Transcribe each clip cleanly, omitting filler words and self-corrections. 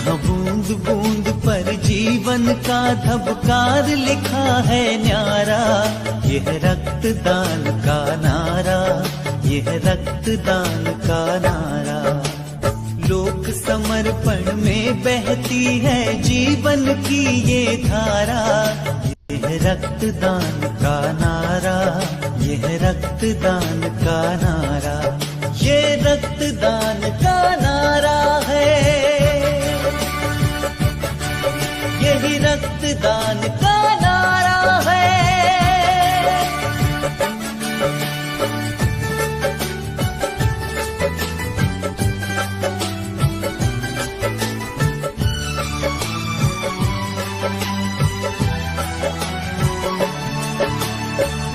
यहाँ बूंद बूंद पर जीवन का धबकार लिखा है न्यारा। यह रक्तदान का नारा, यह रक्तदान का नारा। लोक समर्पण में बहती है जीवन की ये धारा। यह रक्तदान का नारा, यह रक्तदान का नारा, ये रक्तदान का नारा है। यही रक्तदान का नारा है।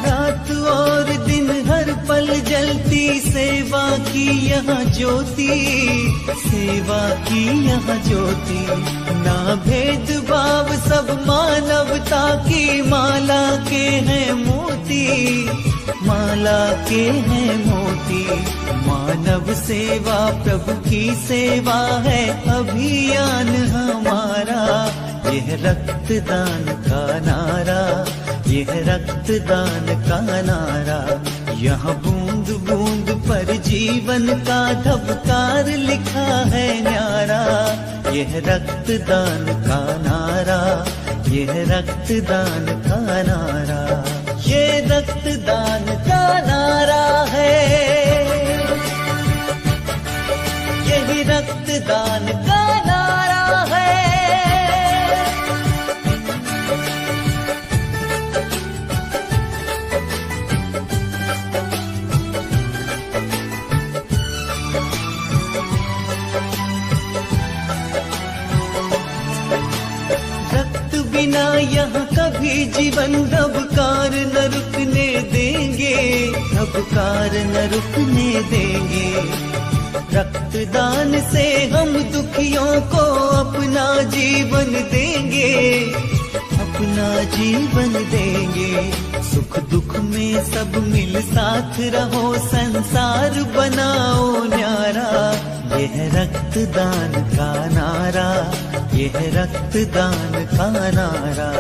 रात और दिन हर पल जलती सेवा की यहाँ ज्योति, सेवा की यहाँ ज्योति। ना भेदभाव सब मानवता की माला के हैं मोती, माला के हैं मोती। मानव सेवा प्रभु की सेवा है अभियान हमारा। यह रक्तदान का नारा, यह रक्तदान का नारा। यहाँ बूंद बूंद पर जीवन का धबकार लिखा है न्यारा। यह रक्तदान का नारा, यह रक्तदान का नारा, ये रक्तदान का नारा है। यही रक्तदान का नारा है। बिना यहाँ कभी जीवन धबकार न रुकने देंगे, धबकार न रुकने देंगे। रक्तदान से हम दुखियों को अपना जीवन देंगे, अपना जीवन देंगे। सुख दुख में सब मिल साथ रहो, संसार बनाओ न्यारा। यह रक्तदान का नारा, यह रक्तदान का नारा।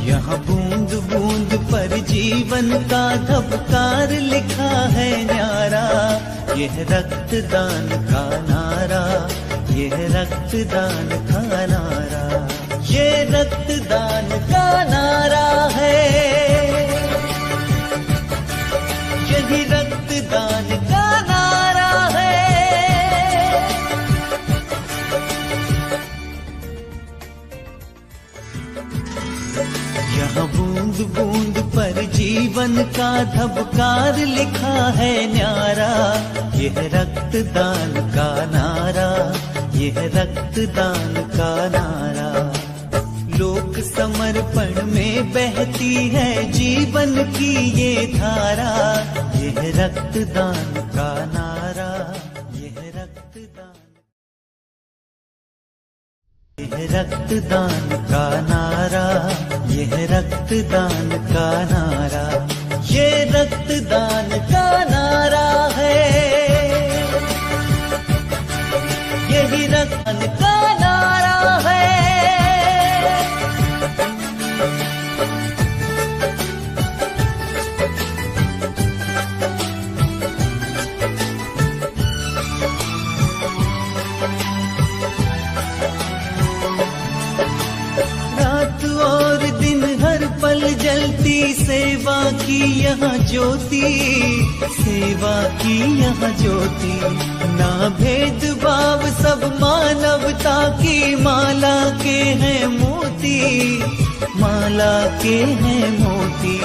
यहाँ बूंद बूंद पर जीवन का धबकार लिखा है न्यारा। यह रक्तदान का नारा, यह रक्तदान का नारा, ये रक्तदान का नारा है। यही रक्तदान का नारा है। यहाँ बूंद बूंद पर जीवन का धबकार लिखा है न्यारा। यह रक्तदान का नारा, यह रक्तदान का नारा। लोक समर्पण में बहती है जीवन की ये धारा। यह रक्तदान का नारा, यह रक्तदान, यह रक्तदान का नारा, यह रक्तदान का नारा, ये रक्तदान का नारा है। यही रक्तदान का नारा है। पल जलती सेवा की यहाँ ज्योति, सेवा की यहाँ ज्योति। ना भेदभाव सब मानवता की माला के हैं मोती, माला के हैं मोती।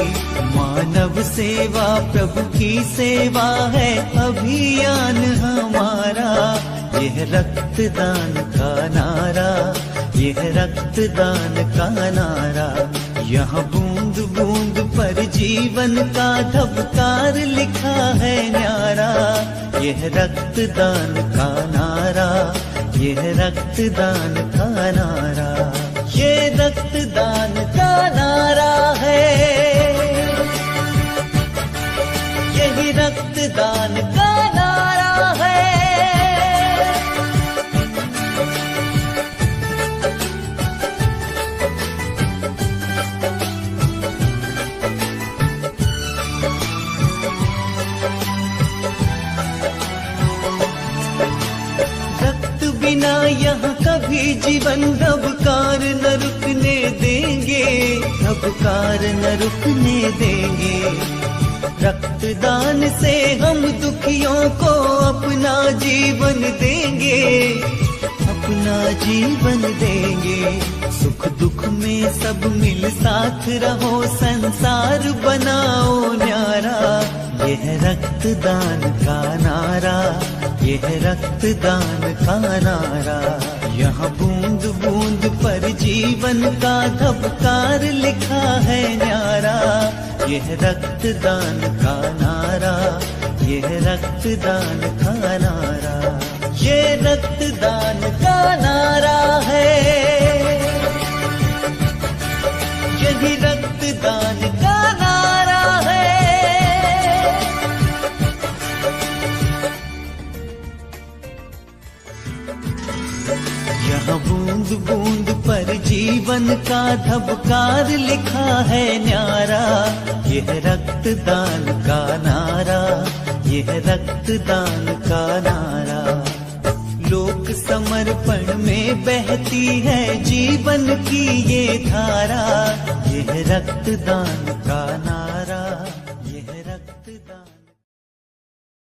मानव सेवा प्रभु की सेवा है अभियान हमारा। यह रक्तदान का नारा, यह रक्तदान का नारा। यहाँ बूंद बूंद पर जीवन का धबकार लिखा है न्यारा। यह रक्तदान का नारा, यह रक्तदान का नारा, ये रक्तदान का नारा है। यही रक्तदान का नारा है। रक्त बिना यहाँ कभी जीवन रबकार न रुकने देंगे, रबकार न रुकने देंगे। रक्तदान से हम दुखियों को अपना जीवन देंगे, अपना जीवन देंगे। सुख दुख में सब मिल साथ रहो, संसार बनाओ न्यारा। यह रक्तदान का नारा, यह रक्तदान का नारा। यहाँ बूंद बूंद पर जीवन का धबकार लिखा है न्यारा। यह रक्तदान का नारा, यह रक्तदान का नारा, ये रक्तदान का नारा है। यही रक्तदान का नारा है। यहाँ बूंद बूंद पर जीवन का धबकार लिखा है न्यारा। यह रक्तदान का नारा, यह रक्तदान का नारा। लोक समर्पण में बहती है जीवन की ये धारा। यह रक्तदान का नारा।